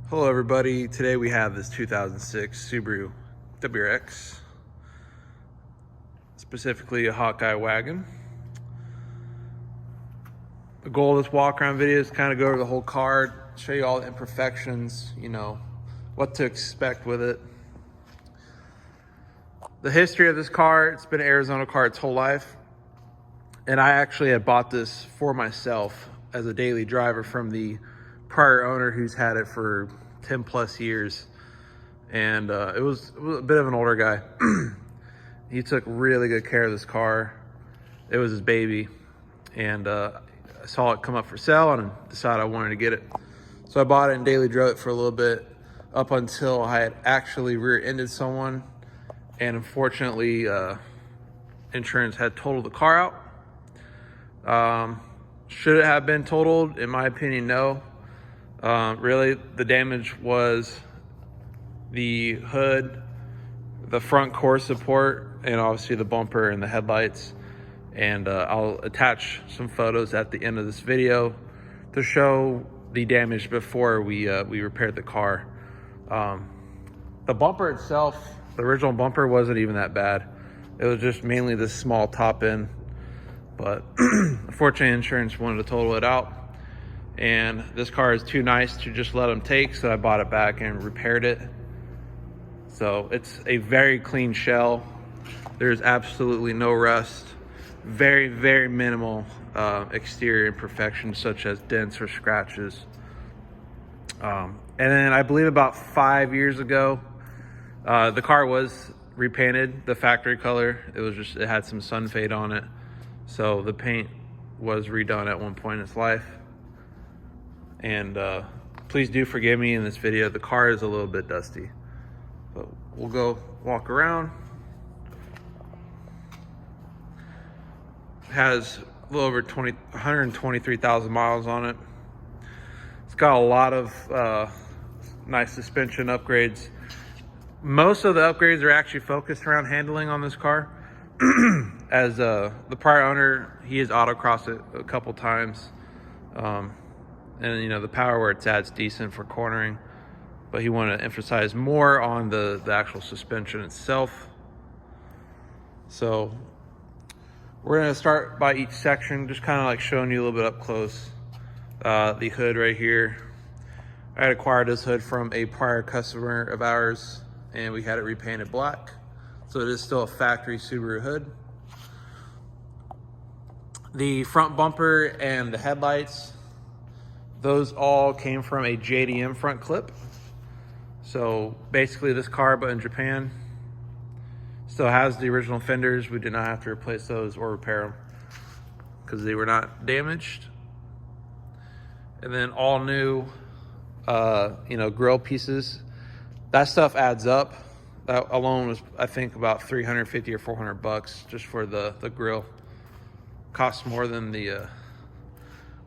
Hello everybody, today we have this 2006 Subaru WRX, specifically a Hawkeye wagon. The goal of this walk around video is kind of go over the whole car, show you all the imperfections, what to expect with it. The history of this car, it's been an Arizona car its whole life. And I actually had bought this for myself as a daily driver from the prior owner who's had it for 10 plus years. And it was a bit of an older guy. He took really good care of this car. It was his baby. And I saw it come up for sale and decided I wanted to get it. So I bought it and daily drove it for a little bit up until I had actually rear-ended someone. And unfortunately, insurance had totaled the car out. Should it have been totaled? In my opinion, no. Really, the damage was the hood, the front core support, and obviously the bumper and the headlights. And I'll attach some photos at the end of this video to show the damage before we repaired the car. The bumper itself, the original bumper wasn't even that bad. It was just mainly this small top end. But unfortunately, insurance wanted to total it out. And this car is too nice to just let them take, so I bought it back and repaired it. So it's a very clean shell. There's absolutely no rust. Very, very minimal exterior imperfections such as dents or scratches. And then I believe about 5 years ago, the car was repainted the factory color. It had some sun fade on it. So the paint was redone at one point in its life. And please do forgive me in this video. The car is a little bit dusty. But we'll go walk around. It has a little over 123,000 miles on it. It's got a lot of nice suspension upgrades. Most of the upgrades are actually focused around handling on this car. As the prior owner, he has autocrossed it a couple times. And the power where it's at is decent for cornering, but he wanted to emphasize more on the actual suspension itself. So we're going to start by each section, just kind of like showing you a little bit up close. The hood right here. I had acquired this hood from a prior customer of ours, and we had it repainted black. So it is still a factory Subaru hood. The front bumper and the headlights, those all came from a JDM front clip. So basically this car, but in Japan, still has the original fenders. We did not have to replace those or repair them because they were not damaged. And then all new, grill pieces. That stuff adds up. That alone was, I think, about $350 or $400 just for the grill. Costs more than the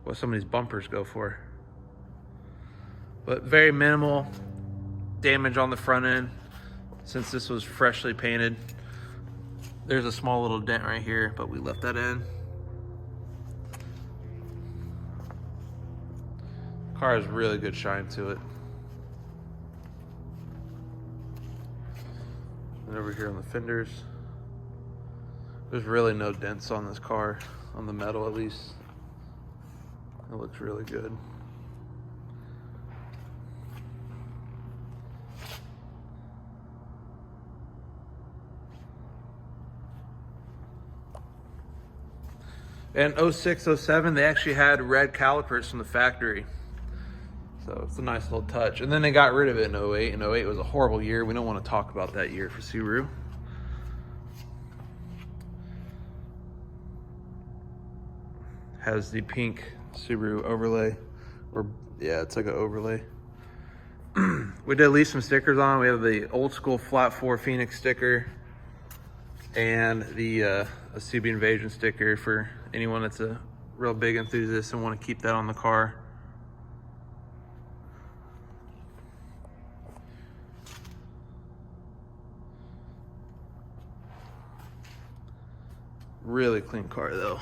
what some of these bumpers go for. But very minimal damage on the front end since this was freshly painted. There's a small little dent right here, but we left that in. Car has really good shine to it. And over here on the fenders, there's really no dents on this car, on the metal at least. It looks really good. And 06, 07, they actually had red calipers from the factory. So it's a nice little touch. And then they got rid of it in 08. And 08 was a horrible year. We don't want to talk about that year for Subaru. Has the pink Subaru overlay. Yeah, it's like an overlay. We did leave some stickers on. We have the old school flat 4 Phoenix sticker and the a CB Invasion sticker for anyone that's a real big enthusiast and want to keep that on the car. Really clean car though.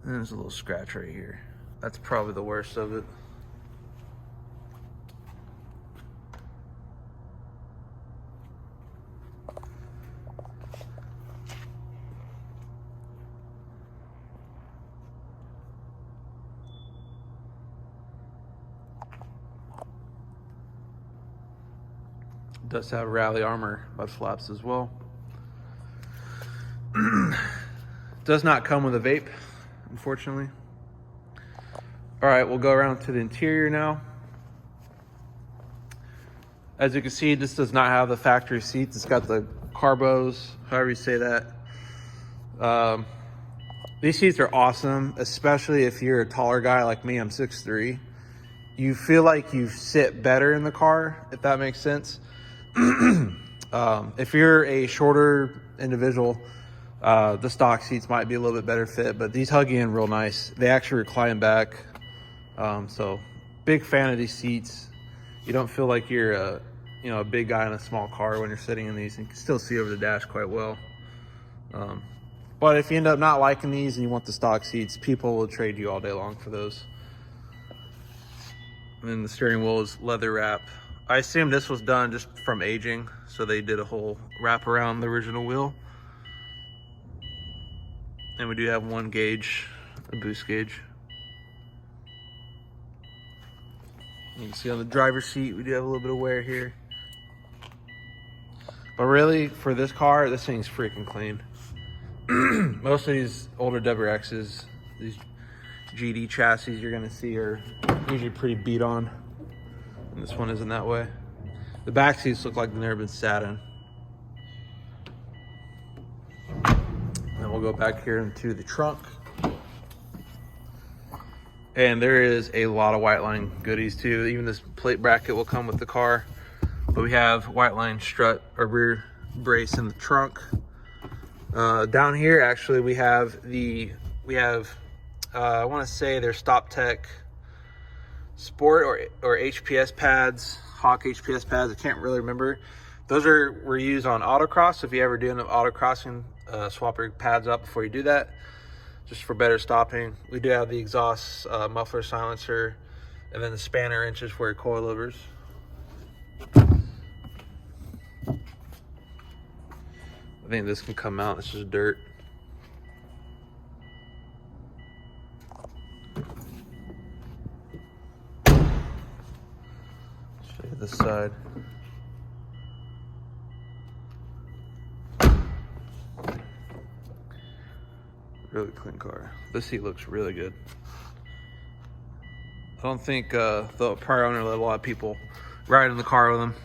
And there's a little scratch right here. That's probably the worst of it. It does have rally armor mud flaps as well. Does not come with a vape, unfortunately. All right, we'll go around to the interior now. As you can see, this does not have the factory seats. It's got the carbos, however you say that. These seats are awesome, especially if you're a taller guy like me. I'm 6'3". You feel like you sit better in the car, if that makes sense. If you're a shorter individual, the stock seats might be a little bit better fit, but these hug you in real nice. They actually recline back. So big fan of these seats. You don't feel like you're a big guy in a small car when you're sitting in these, and you can still see over the dash quite well. But if you end up not liking these and you want the stock seats, people will trade you all day long for those. And then the steering wheel is leather wrap. I assume this was done just from aging, so they did a whole wrap around the original wheel. And we do have one gauge, a boost gauge. You can see on the driver's seat, we do have a little bit of wear here. But really, for this car, this thing's freaking clean. Most of these older WRXs, these GD chassis you're gonna see are usually pretty beat on. And this one isn't that way. The back seats look like they've never been sat in. And we'll go back here into the trunk. And there is a lot of white line goodies too. Even this plate bracket will come with the car. But we have white line strut or rear brace in the trunk. Down here, actually, we have I want to say they're Stop Tech Sport or HPS pads, Hawk HPS pads. I can't really remember. Those were used on autocross. So if you ever do an autocrossing, swap your pads up before you do that, just for better stopping. We do have the exhaust muffler silencer, and then the spanner inches for your coilovers. I think this can come out. It's just dirt. Show you this side. Really clean car. This seat looks really good. I don't think the prior owner let a lot of people ride in the car with him.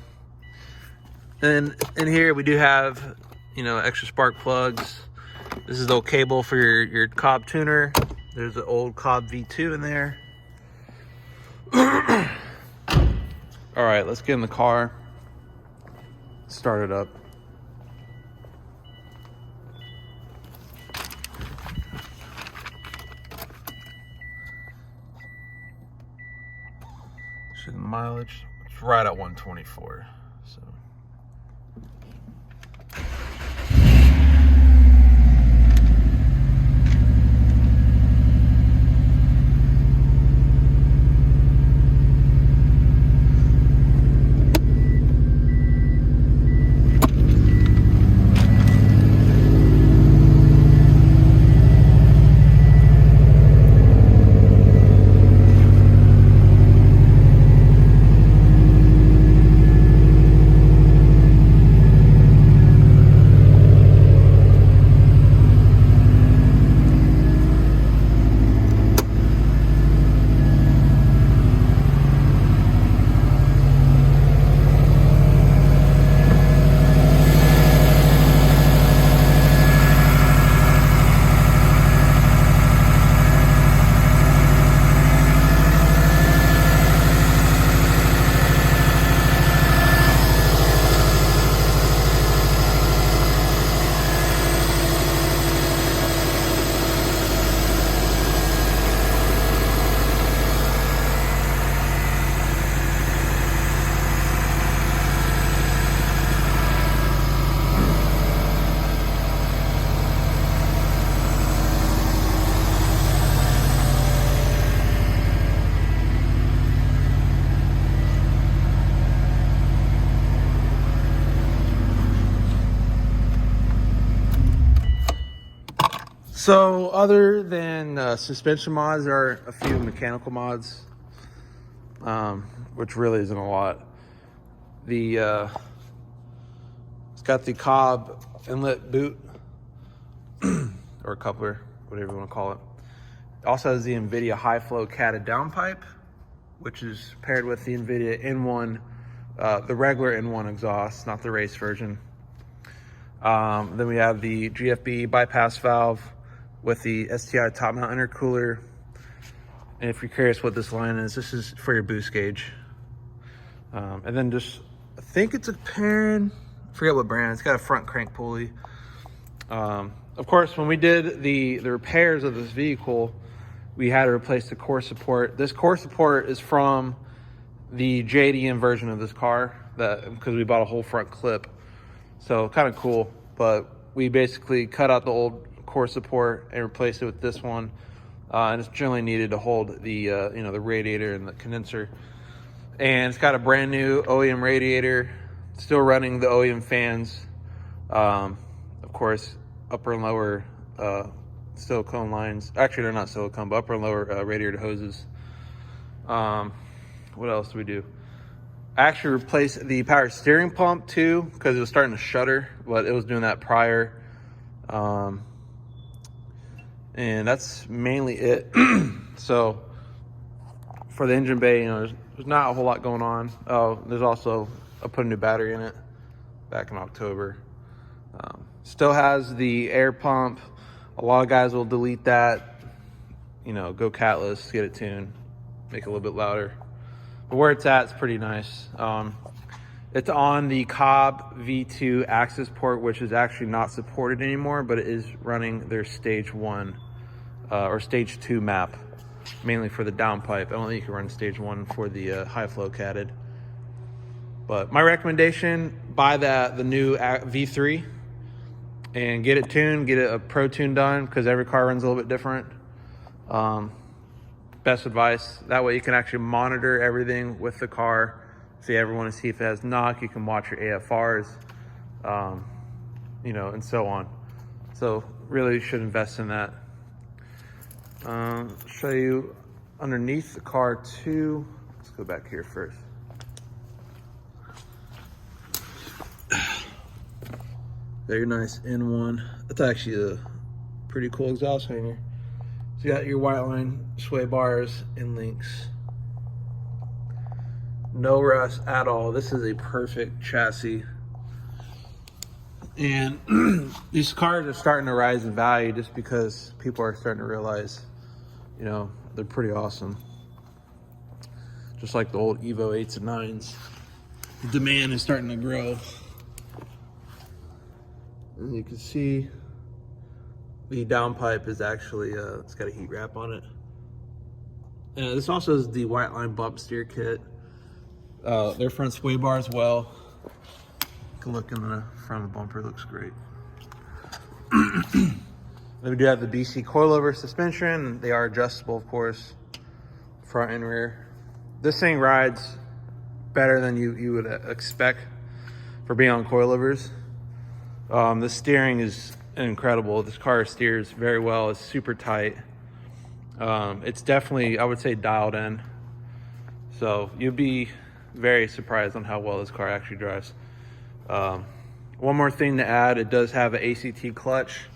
And in here we do have, extra spark plugs. This is the old cable for your Cobb tuner. There's an old Cobb V2 in there. All right, let's get in the car, start it up. The mileage, it's right at 124. So So other than suspension mods, there are a few mechanical mods, which really isn't a lot. It's got the Cobb inlet boot or coupler, whatever you want to call it. It also has the NVIDIA high flow catted downpipe, which is paired with the NVIDIA N1, the regular N1 exhaust, not the race version. Then we have the GFB bypass valve with the STI top mount intercooler. And if you're curious what this line is, this is for your boost gauge. And then just, I think it's a Perrin, I forget what brand, it's got a front crank pulley. Of course, when we did the repairs of this vehicle, we had to replace the core support. This core support is from the JDM version of this car, because we bought a whole front clip. So kind of cool, but we basically cut out the old core support and replaced it with this one. And it's generally needed to hold the the radiator and the condenser. And it's got a brand new OEM radiator, still running the OEM fans. Of course, upper and lower silicone lines. Actually, they're not silicone, but upper and lower radiator hoses. What else do we do? I actually replaced the power steering pump too, because it was starting to shudder, but it was doing that prior. And that's mainly it. So for the engine bay, there's not a whole lot going on. Oh, there's also, I put a new battery in it back in October. Still has the air pump. A lot of guys will delete that, go catless, get it tuned, make it a little bit louder. But where it's at, it's pretty nice. It's on the Cobb V2 access port, which is actually not supported anymore, but it is running their stage 1 or stage 2 map, mainly for the downpipe. I don't think you can run stage 1 for the high flow catted. But my recommendation, buy the new V3 and get it tuned, get a pro tune done, because every car runs a little bit different. Best advice. That way you can actually monitor everything with the car. If you ever want to see if it has knock, you can watch your AFRs, and so on. So really you should invest in that. Show you underneath the car too. Let's go back here first. Very nice N1. That's actually a pretty cool exhaust hanger. So you got your white line sway bars and links. No rust at all. This is a perfect chassis. And these cars are starting to rise in value just because people are starting to realize, they're pretty awesome. Just like the old Evo 8s and 9s. The demand is starting to grow. And you can see the downpipe is actually, it's got a heat wrap on it. And this also is the white line bump steer kit. Their front sway bar as well. You can look in the front of the bumper, looks great. Then we do have the BC Coilover Suspension. They are adjustable, of course, front and rear. This thing rides better than you would expect for being on coilovers. The steering is incredible. This car steers very well. It's super tight. It's definitely, I would say, dialed in. So you'll be very surprised on how well this car actually drives. One more thing to add, it does have an ACT clutch.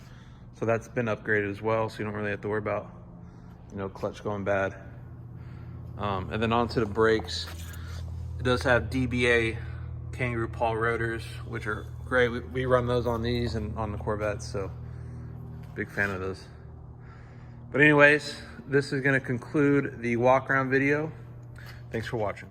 So that's been upgraded as well. So you don't really have to worry about, clutch going bad. And then onto the brakes. It does have DBA Kangaroo Paw rotors, which are great. We run those on these and on the Corvettes, so big fan of those. But anyways, this is going to conclude the walk around video. Thanks for watching.